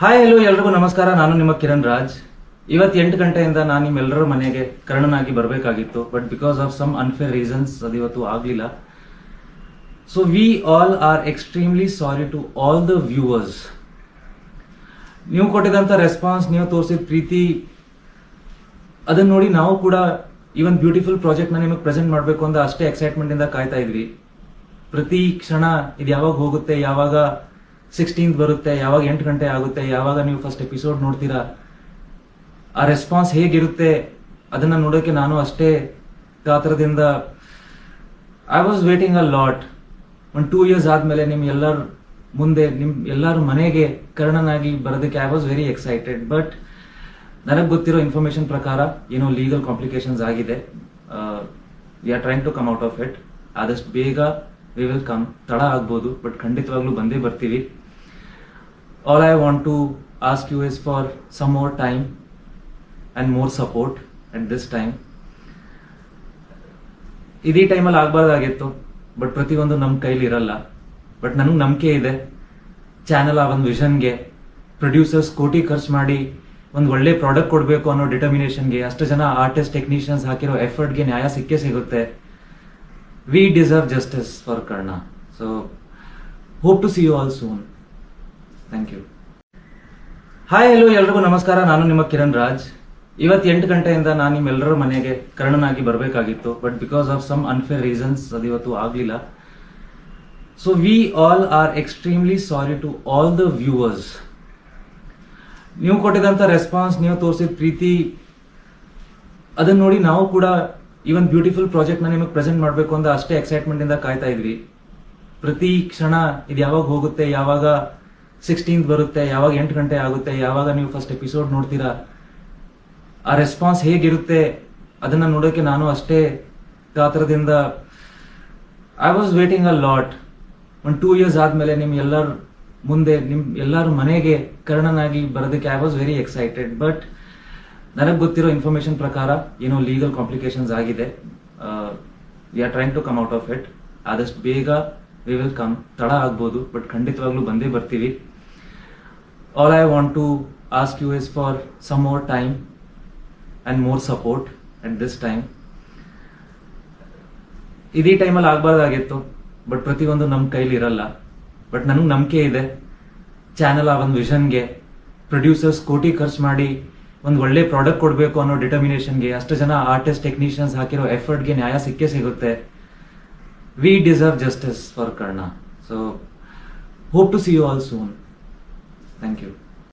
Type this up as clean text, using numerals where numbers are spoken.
Hi hello ಎಲ್ರಿಗೂ ನಮಸ್ಕಾರ. ನಾನು ನಿಮ್ಮ ಕಿರಣ್ ರಾಜ್. ಇವತ್ತು 8 ಗಂಟೆಯಿಂದ ನಾನು ನಿಮ್ಮೆಲ್ಲರ ಮನೆಗೆ ಕರ್ಣನಾಗಿ ಬರಬೇಕಾಗಿತ್ತು, but because of some unfair reasons ಅದು ಇವತ್ತು ಆಗಲಿಲ್ಲ. So we all are extremely sorry to all the viewers. ನೀವು ಕೊಟ್ಟಿದಂತ ರೆಸ್ಪಾನ್ಸ್, ನೀವು ತೋರಿಸಿದ ಪ್ರೀತಿ, ಅದನ್ನ ನೋಡಿ ನಾವು ಕೂಡ ಈ ಒಂದು ಬ್ಯೂಟಿಫುಲ್ ಪ್ರಾಜೆಕ್ಟ್ ನ ನಿಮಗೆ ಪ್ರೆಸೆಂಟ್ ಮಾಡಬೇಕು ಅಂತ ಅಷ್ಟೇ ಎಕ್ಸೈಟ್ಮೆಂಟ್ ಇಂದ ಕಾಯ್ತಾ ಇದ್ವಿ. ಪ್ರತಿ ಕ್ಷಣ ಇದು ಯಾವಾಗ ಹೋಗುತ್ತೆ, ಯಾವಾಗ 16th ಬರುತ್ತೆ, ಯಾವಾಗ 8 ಗಂಟೆ ಆಗುತ್ತೆ, ಯಾವಾಗ ನೀವು ಫಸ್ಟ್ ಎಪಿಸೋಡ್ ನೋಡ್ತೀರಾ, ಆ ರೆಸ್ಪಾನ್ಸ್ ಹೇಗಿರುತ್ತೆ ಅದನ್ನ ನೋಡೋಕೆ ನಾನು ಅಷ್ಟೇ ಕಾತರದಿಂದ I was waiting a lot. ಒಂದು 2 years ಆದ್ಮೇಲೆ ನಿಮ್ ಎಲ್ಲರ ಮುಂದೆ, ನಿಮ್ ಎಲ್ಲರ ಮನೆಗೆ ಕರ್ಣನಾಗಿ ಬರೋದಕ್ಕೆ I was very excited. But ನನಗೆ ಗೊತ್ತಿರೋ ಇನ್ಫಾರ್ಮೇಶನ್ ಪ್ರಕಾರ ಏನೋ ಲೀಗಲ್ ಕಾಂಪ್ಲಿಕೇಶನ್ಸ್ ಆಗಿದೆ. We are trying to come out of it. ಆದಷ್ಟು ಬೇಗ ವಿ ವಿಲ್ ಕಮ್. ತಡ ಆಗ್ಬೋದು, ಬಟ್ ಖಂಡಿತವಾಗ್ಲೂ ಬಂದೇ ಬರ್ತೀವಿ. All I want to ask you is for some more time and more support at this time. ಇದೇ ಟೈಮಲ್ಲಿ ಆಗ್ಬಾರ್ದಾಗಿತ್ತು, ಬಟ್ ಪ್ರತಿಯೊಂದು ನಮ್ಮ ಕೈಲಿ ಇರಲ್ಲ. ಬಟ್ ನನಗೆ ನಂಬಿಕೆ ಇದೆ, ಚಾನೆಲ್ ಆ ಒಂದು ವಿಷನ್ಗೆ, ಪ್ರೊಡ್ಯೂಸರ್ಸ್ ಕೋಟಿ ಖರ್ಚು ಮಾಡಿ ಒಂದು ಒಳ್ಳೆ ಪ್ರಾಡಕ್ಟ್ ಕೊಡಬೇಕು ಅನ್ನೋ ಡಿಟರ್ಮಿನೇಷನ್ಗೆ, ಅಷ್ಟು ಜನ ಆರ್ಟಿಸ್ಟ್ ಟೆಕ್ನಿಷಿಯನ್ಸ್ ಹಾಕಿರೋ ಎಫರ್ಟ್ಗೆ ನ್ಯಾಯ ಸಿಕ್ಕೇ ಸಿಗುತ್ತೆ. We deserve justice for Karna. So hope to see you all soon. Thank you. Hi hello ಎಲ್ರಿಗೂ ನಮಸ್ಕಾರ. ನಾನು ನಿಮ್ಮ ಕಿರಣ್ ರಾಜ್. ಇವತ್ತು 8 ಗಂಟೆಯಿಂದ ನಾನು ನಿಮ್ಮೆಲ್ಲರ ಮನೆಗೆ ಕರ್ಣನಾಗಿ ಬರಬೇಕಾಗಿತ್ತು, but because of some unfair reasons ಅದು ಇವತ್ತು ಆಗಲಿಲ್ಲ. So we all are extremely sorry to all the viewers. ನೀವು ಕೊಟ್ಟಿದಂತ ರೆಸ್ಪಾನ್ಸ್, ನೀವು ತೋರಿಸಿದ ಪ್ರೀತಿ, ಅದನ್ನ ನೋಡಿ ನಾವು ಕೂಡ ಈ ಒಂದು ಬ್ಯೂಟಿಫುಲ್ ಪ್ರಾಜೆಕ್ಟ್ ನ ನಿಮಗೆ ಪ್ರೆಸೆಂಟ್ ಮಾಡಬೇಕು ಅಂತ ಅಷ್ಟೇ ಎಕ್ಸೈಟ್ಮೆಂಟ್ ಇಂದ ಕಾಯ್ತಾ ಇದ್ವಿ. ಪ್ರತಿ ಕ್ಷಣ ಇದು ಯಾವಾಗ ಹೋಗುತ್ತೆ, ಯಾವಾಗ 16th ಬರುತ್ತೆ, ಯಾವಾಗ 8 ಗಂಟೆ ಆಗುತ್ತೆ, ಯಾವಾಗ ನೀವು ಫಸ್ಟ್ ಎಪಿಸೋಡ್ ನೋಡ್ತೀರಾ, ಆ ರೆಸ್ಪಾನ್ಸ್ ಹೇಗಿರುತ್ತೆ ಅದನ್ನ ನೋಡೋಕೆ ನಾನು ಅಷ್ಟೇ ಕಾತರದಿಂದ I was waiting a lot. ಒಂದು 2 years ಆದ್ಮೇಲೆ ನಿಮ್ ಎಲ್ಲರ ಮುಂದೆ, ನಿಮ್ ಎಲ್ಲರ ಮನೆಗೆ ಕರ್ಣನಾಗಿ ಬರೋದಕ್ಕೆ I was very excited. But ನನಗೆ ಗೊತ್ತಿರೋ ಇನ್ಫಾರ್ಮೇಶನ್ ಪ್ರಕಾರ ಏನೋ ಲೀಗಲ್ ಕಾಂಪ್ಲಿಕೇಶನ್ಸ್ ಆಗಿದೆ. We are trying to come out of it. ಆದಷ್ಟು ಬೇಗ ವಿ ವಿಲ್ ಕಮ್. ತಡ ಆಗ್ಬೋದು, ಬಟ್ ಖಂಡಿತವಾಗ್ಲೂ ಬಂದೇ ಬರ್ತೀವಿ. All I want to ask you is for some more time and more support at this time. ಇದೇ ಟೈಮಲ್ಲಿ ಆಗ್ಬಾರ್ದಾಗಿತ್ತು, ಬಟ್ ಪ್ರತಿಯೊಂದು ನಮ್ಮ ಕೈಲಿ ಇರಲ್ಲ. ಬಟ್ ನನಗೆ ನಂಬಿಕೆ ಇದೆ, ಚಾನೆಲ್ ಆ ಒಂದು ವಿಷನ್ಗೆ, ಪ್ರೊಡ್ಯೂಸರ್ಸ್ ಕೋಟಿ ಖರ್ಚು ಮಾಡಿ ಒಂದು ಒಳ್ಳೆ ಪ್ರಾಡಕ್ಟ್ ಕೊಡಬೇಕು ಅನ್ನೋ ಡಿಟರ್ಮಿನೇಷನ್ಗೆ, ಅಷ್ಟು ಜನ ಆರ್ಟಿಸ್ಟ್ ಟೆಕ್ನಿಷಿಯನ್ಸ್ ಹಾಕಿರೋ ಎಫರ್ಟ್ಗೆ ನ್ಯಾಯ ಸಿಕ್ಕೇ ಸಿಗುತ್ತೆ. We deserve justice for Karna. So hope to see you all soon. Thank you.